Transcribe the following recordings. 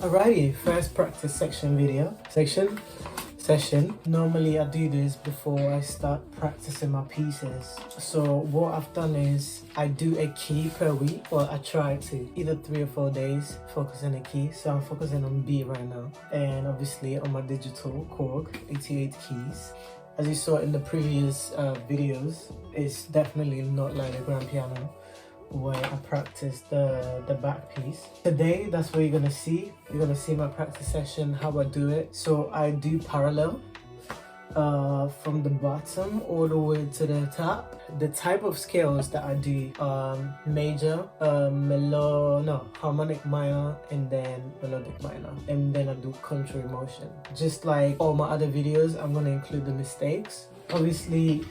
Alrighty, first practice session. Normally I do this before I start practicing my pieces. So what I've done is I do a key per week, or I try to, either 3 or 4 days focus on a key. So I'm focusing on B right now, and obviously on my digital Korg 88 keys. As you saw in the previous videos, it's definitely not like a grand piano where I practice the back piece. Today, that's what you're gonna see. You're gonna see my practice session, how I do it. So I do parallel from the bottom all the way to the top. The type of scales that I do, major, harmonic minor, and then melodic minor, and then I do contrary motion. Just like all my other videos, I'm gonna include the mistakes. Obviously,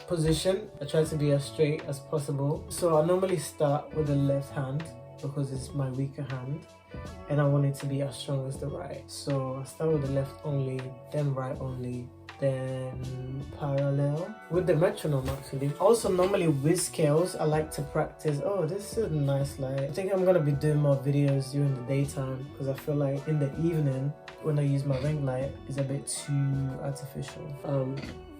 position, I try to be as straight as possible. So I normally start with the left hand because it's my weaker hand, and I want it to be as strong as the right. So I start with the left only, then right only, then parallel with the metronome actually. Also, normally with scales, I like to practice. Oh, this is a nice light. I think I'm gonna be doing more videos during the daytime because I feel like in the evening when I use my ring light, it's a bit too artificial.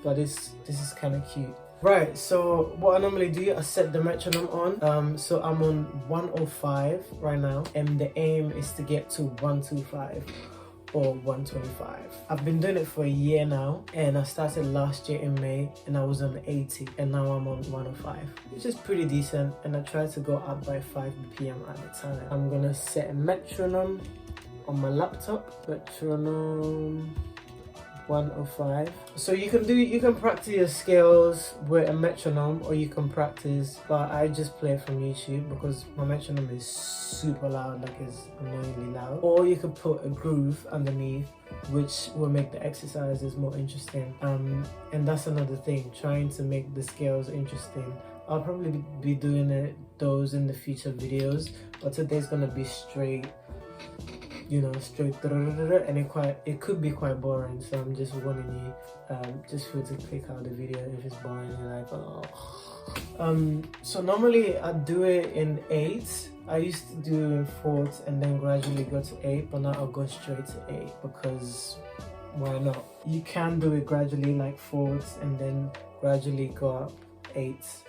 But this is kind of cute. Right, so what I normally do, I set the metronome on. So I'm on 105 right now, and the aim is to get to 125 or 125. I've been doing it for a year now, and I started last year in May, and I was on 80, and now I'm on 105, which is pretty decent, and I try to go up by 5 BPM at a time. I'm gonna set a metronome on my laptop, metronome 105. So you can practice your scales with a metronome, or you can practice, but I just play it from YouTube because my metronome is super loud, like it's annoyingly loud. Or you could put a groove underneath, which will make the exercises more interesting. And that's another thing, trying to make the scales interesting. I'll probably be doing those in the future videos, but today's gonna be straight, straight, and it could be quite boring. So I'm just warning you, just feel to click out the video if it's boring and you're like, oh. So normally I do it in 8s. I used to do in 4s and then gradually go to 8, but now I'll go straight to 8 because why not? You can do it gradually, like 4s, and then gradually go up 8s.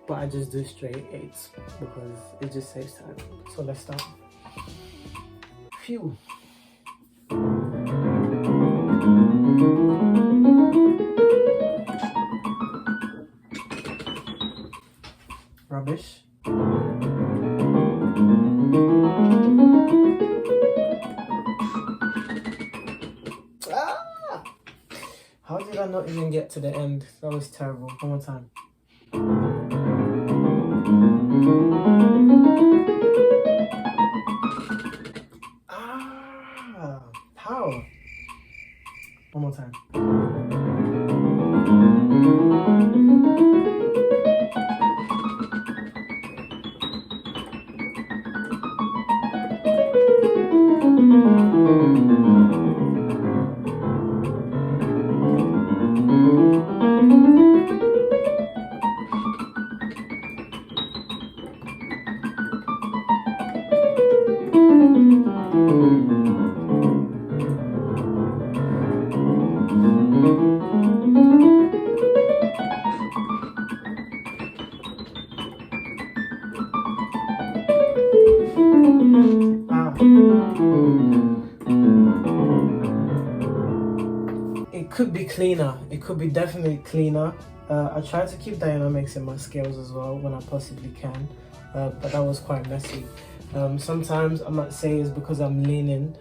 But I just do straight 8s because it just saves time. So let's start. Phew. Rubbish. Ah! How did I not even get to the end? That was terrible. One more time. How? One more time. It could be cleaner. It could be definitely cleaner. I try to keep dynamics in my scales as well when I possibly can, but that was quite messy. Sometimes I might say it's because I'm leaning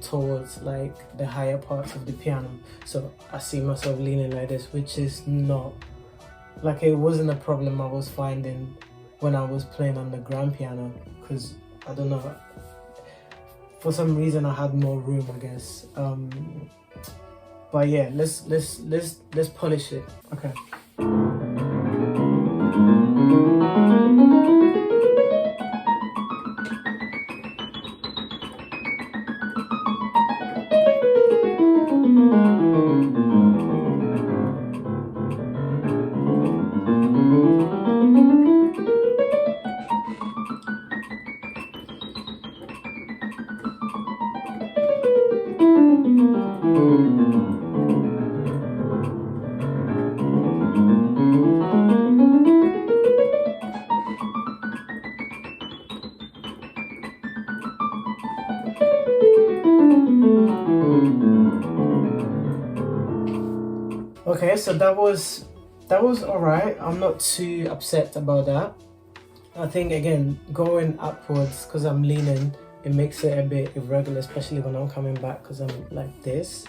towards like the higher parts of the piano, so I see myself leaning like this, which is not like, it wasn't a problem I was finding when I was playing on the grand piano, because I don't know, for some reason I had more room, I guess. But yeah, let's polish it. Okay. Okay, so that was all right. I'm not too upset about that. I think again going upwards because I'm leaning, it makes it a bit irregular, especially when I'm coming back because I'm like this.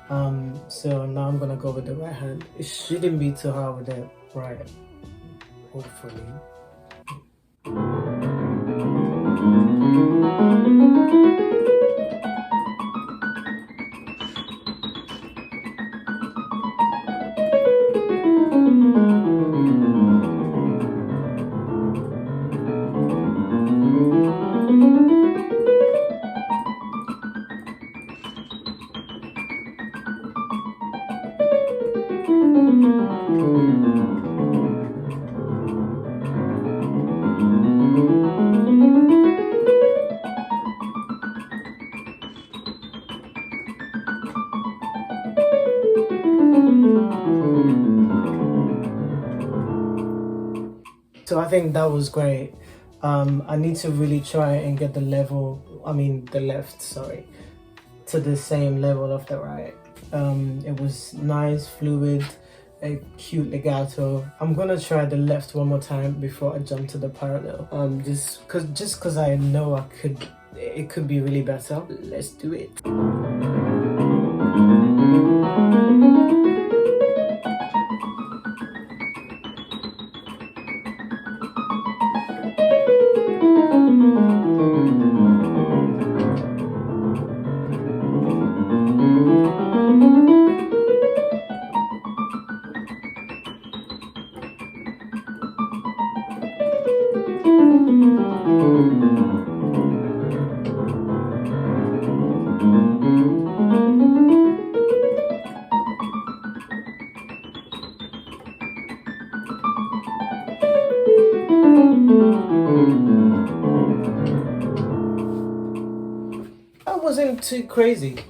So now I'm gonna go with the right hand. It shouldn't be too hard with the right, hopefully. So I think that was great. I need to really try and get the left, sorry, to the same level of the right. It was nice, fluid, a cute legato. I'm gonna try the left one more time before I jump to the parallel. Just cause I know it could be really better. Let's do it.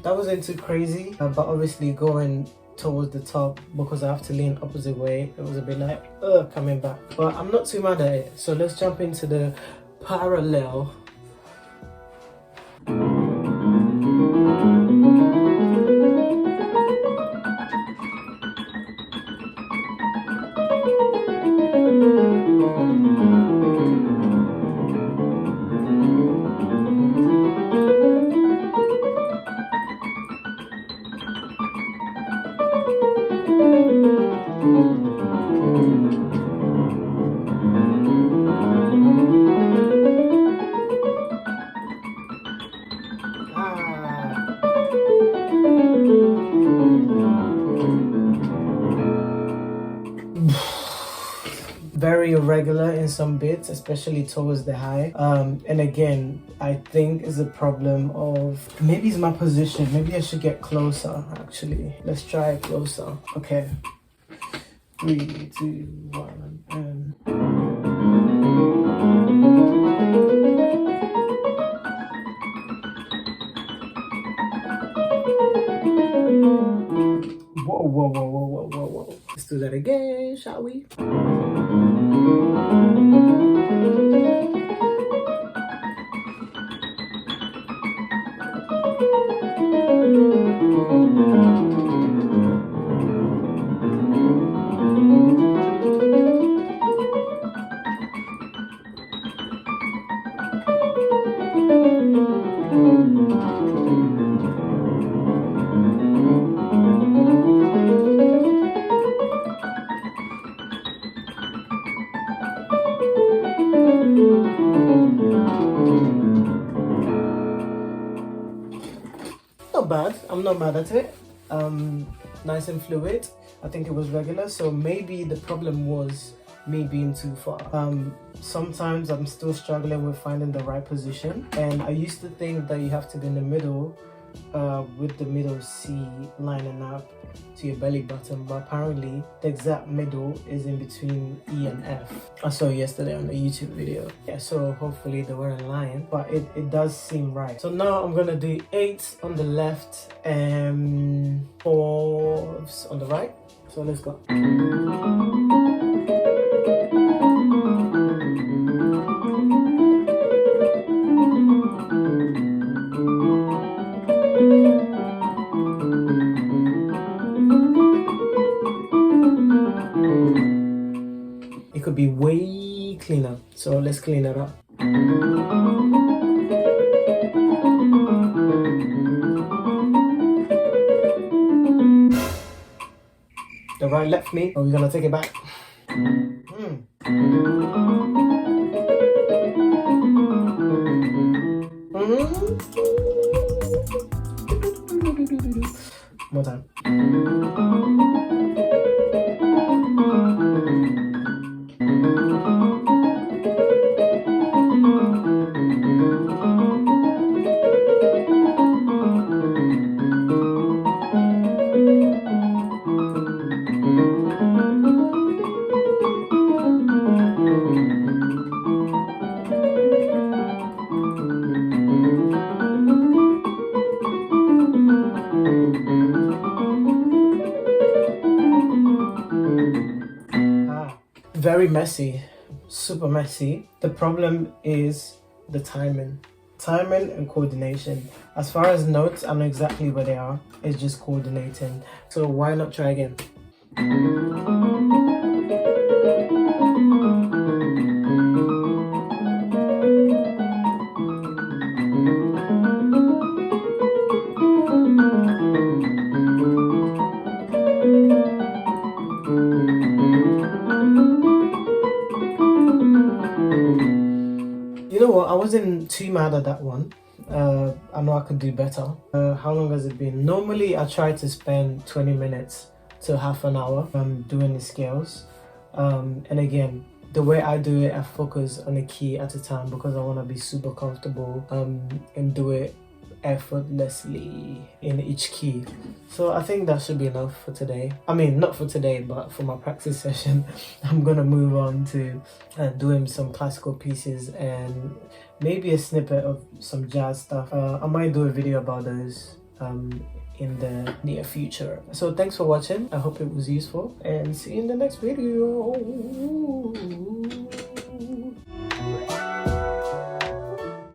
That wasn't too crazy, but obviously going towards the top because I have to lean opposite way, it was a bit like coming back, but I'm not too mad at it. So let's jump into the parallel. Very irregular in some bits, especially towards the high. And again, I think is a problem of maybe it's my position. Maybe I should get closer actually. Let's try it closer. Okay. 3, 2, 1, and whoa. Let's do that again, shall we? Not bad. I'm not mad at it. Nice and fluid. I think it was regular, so maybe the problem was me being too far. Sometimes I'm still struggling with finding the right position, and I used to think that you have to be in the middle with the middle C lining up to your belly button, but apparently the exact middle is in between E and F. I saw it yesterday on the YouTube video. Yeah, so hopefully they were in line, but it does seem right. So now I'm gonna do 8s on the left and 4s on the right. So let's go. It could be way cleaner, so let's clean it up. The right left me, or we're gonna take it back. More time. Very messy, super messy. The problem is the timing and coordination. As far as notes, I know exactly where they are. It's just coordinating. So why not try again? You know what, I wasn't too mad at that one. I know I could do better. How long has it been? Normally I try to spend 20 minutes to half an hour doing the scales. And again, the way I do it, I focus on a key at a time because I want to be super comfortable and do it effortlessly in each key. So I think that should be enough for today. I mean, not for today, but for my practice session. I'm gonna move on to doing some classical pieces and maybe a snippet of some jazz stuff. I might do a video about those in the near future. So thanks for watching. I hope it was useful and see you in the next video.